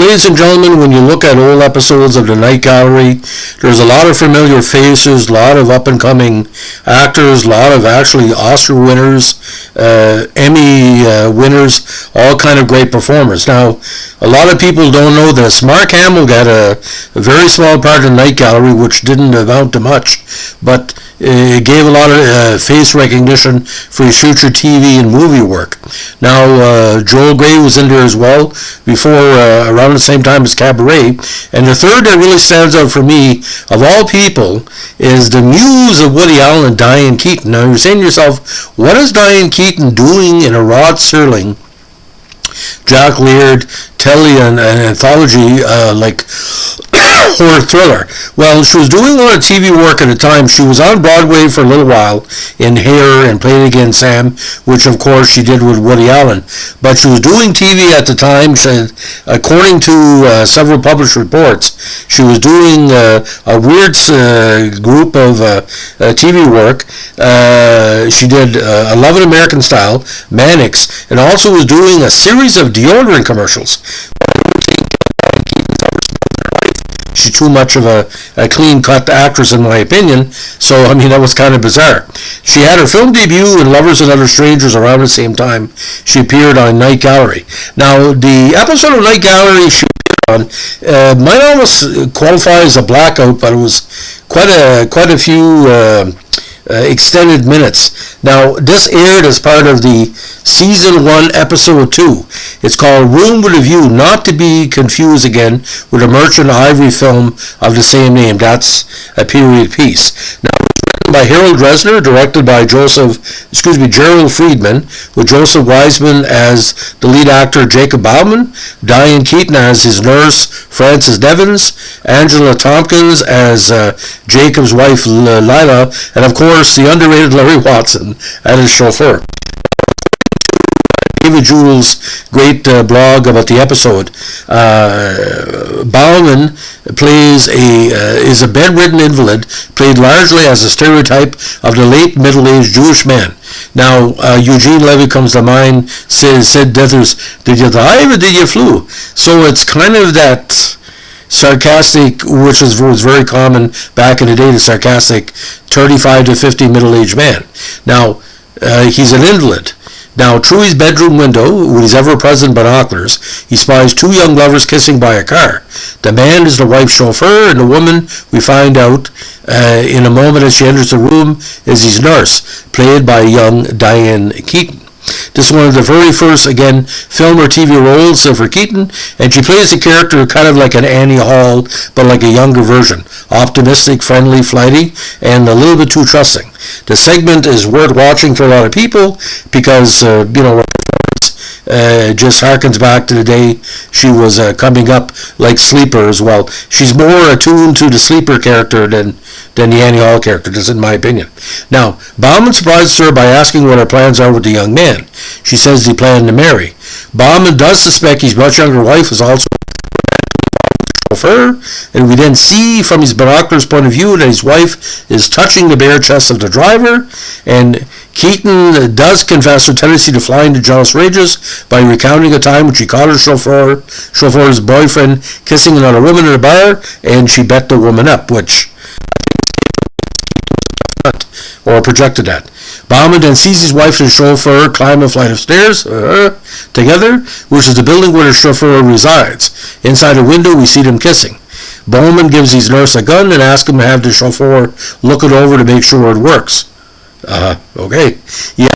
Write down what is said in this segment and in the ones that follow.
ladies and gentlemen, when you look at old episodes of the Night Gallery, there's a lot of familiar faces, a lot of up-and-coming actors, a lot of actually Oscar winners, Emmy winners, all kind of great performers. Now, a lot of people don't know this. Mark Hamill got a very small part in the Night Gallery, which didn't amount to much, but it gave a lot of face recognition for his future TV and movie work. Now, Joel Grey was in there as well, before around the same time as Cabaret. And the third that really stands out for me, of all people, is the muse of Woody Allen and Diane Keaton. Now, you're saying to yourself, what is Diane Keaton doing in a Rod Serling, Jack Laird, telly an anthology like horror thriller? Well, she was doing a lot of TV work at the time. She was on Broadway for a little while in Hair and Played Again Sam, which of course she did with Woody Allen. But she was doing TV at the time. According to several published reports, she was doing a weird group of TV work. She did 11 American Style, Mannix, and also was doing a series of deodorant commercials. She's too much of a clean-cut actress, in my opinion, so, I mean, that was kind of bizarre. She had her film debut in Lovers and Other Strangers around the same time she appeared on Night Gallery. Now, the episode of Night Gallery she appeared on might almost qualify as a blackout, but it was quite a few extended minutes. Now, this aired as part of the Season 1, Episode 2. It's called Room with a View, not to be confused again with a Merchant Ivory film of the same name. That's a period piece. Now, by Harold Dresner, directed by Gerald Friedman, with Joseph Wiseman as the lead actor Jacob Bauman, Diane Keaton as his nurse Frances Devins, Angela Tompkins as Jacob's wife Lila, and of course the underrated Larry Watson as his chauffeur. David Jules' great blog about the episode. Bauman is a bedridden invalid, played largely as a stereotype of the late middle-aged Jewish man. Now, Eugene Levy comes to mind, said Dithers, did you dive or did you flew? So it's kind of that sarcastic, which was very common back in the day, the sarcastic 35 to 50 middle-aged man. Now, he's an invalid. Now, through his bedroom window, with his ever-present binoculars, he spies two young lovers kissing by a car. The man is the wife's chauffeur, and the woman, we find out in a moment as she enters the room, is his nurse, played by young Diane Keaton. This is one of the very first, again, film or TV roles for Keaton, and she plays a character kind of like an Annie Hall, but like a younger version. Optimistic, friendly, flighty, and a little bit too trusting. The segment is worth watching for a lot of people because, just harkens back to the day she was coming up like Sleeper as well. She's more attuned to the Sleeper character than the Annie Hall character, just in my opinion. Now, Bauman surprises her by asking what her plans are with the young man. She says he planned to marry. Bauman does suspect his much younger wife is also chauffeur, and we then see from his binoculars point of view that his wife is touching the bare chest of the driver, and Keaton does confess her tendency to fly into jealous rages by recounting a time when she caught her chauffeur's boyfriend kissing another woman in a bar, and she bet the woman up, which or projected that. Bauman then sees his wife and his chauffeur climb a flight of stairs together, which is the building where the chauffeur resides. Inside a window, we see them kissing. Bauman gives his nurse a gun and asks him to have the chauffeur look it over to make sure it works. Okay. Yeah.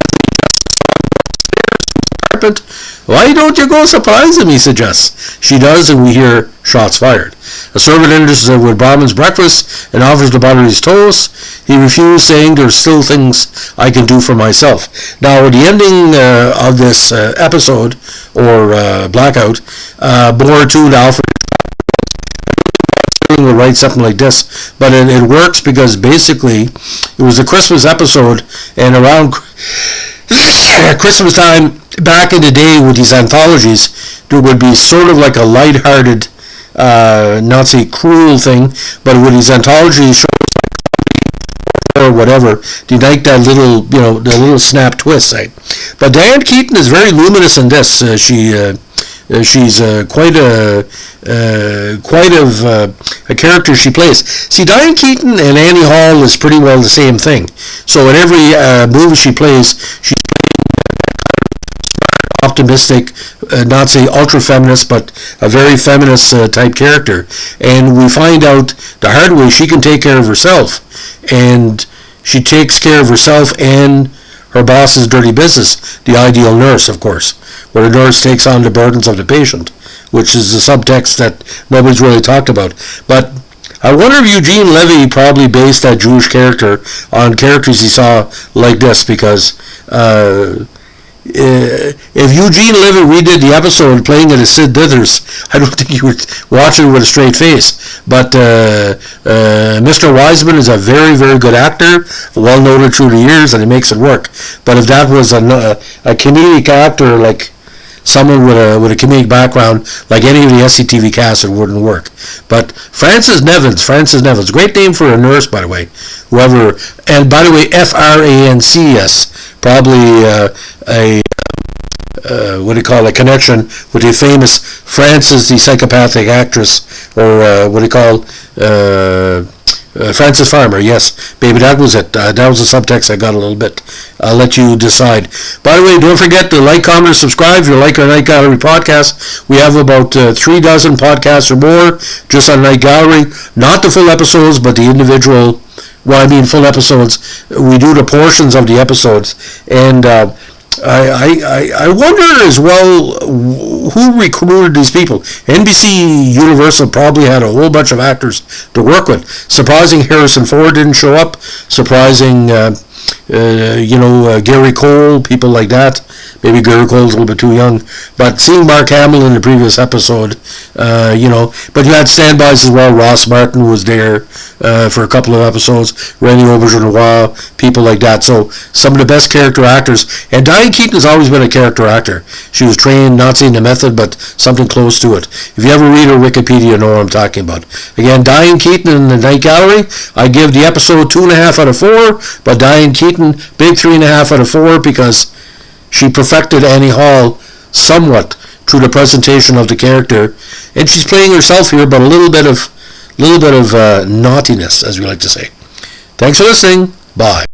Why don't you go surprise him, he suggests. She does, and we hear shots fired. A servant enters with Bauman's breakfast and offers to butter his toast. He refuses, saying there's still things I can do for myself. Now, at the ending of this episode, or blackout, more tuned Alfred will write something like this, but it works because basically it was a Christmas episode, and around Christmas time, back in the day with these anthologies, there would be sort of like a lighthearted, not say cruel thing, but with these anthologies or whatever, they like that little, the little snap twist, right? But Diane Keaton is very luminous in this. She she's quite a character she plays. See, Diane Keaton and Annie Hall is pretty well the same thing. So in every movie she plays, she's optimistic, not say ultra feminist, but a very feminist type character. And we find out the hard way she can take care of herself, and she takes care of herself and her boss's dirty business, the ideal nurse, of course, where the nurse takes on the burdens of the patient, which is the subtext that nobody's really talked about. But I wonder if Eugene Levy probably based that Jewish character on characters he saw like this, because if Eugene Levy redid the episode playing it as Sid Dithers, I don't think you would watch it with a straight face. But Mr. Wiseman is a very, very good actor, well noted through the years, and he makes it work. But if that was a comedic actor, like someone with a comedic background, like any of the SCTV cast, it wouldn't work. But Frances Nevins, great name for a nurse, by the way. Whoever, and by the way, Frances, probably what do you call a connection with the famous Frances the psychopathic actress, or what do you call Frances Farmer. Yes, baby, that was it. That was the subtext I got a little bit. I'll let you decide. By the way, don't forget to like, comment, and subscribe if you like our Night Gallery podcast. We have about 3 dozen podcasts or more just on Night Gallery. Not the full episodes, but the individual, full episodes. We do the portions of the episodes. And I wonder as well who recruited these people. NBC Universal probably had a whole bunch of actors to work with. Surprising Harrison Ford didn't show up. Surprising, Gary Cole, people like that. Maybe Gary Cole's a little bit too young. But seeing Mark Hamill in the previous episode, but you had standbys as well. Ross Martin was there for a couple of episodes. Rennie Auberjonois, people like that. So some of the best character actors. And Diane Keaton has always been a character actor. She was trained, not saying the method, but something close to it. If you ever read her Wikipedia, you know what I'm talking about. Again, Diane Keaton in the Night Gallery. I give the episode 2.5 out of 4, but Diane Keaton, big 3.5 out of 4, because she perfected Annie Hall somewhat through the presentation of the character, and she's playing herself here, but a little bit of naughtiness, as we like to say. Thanks for listening. Bye.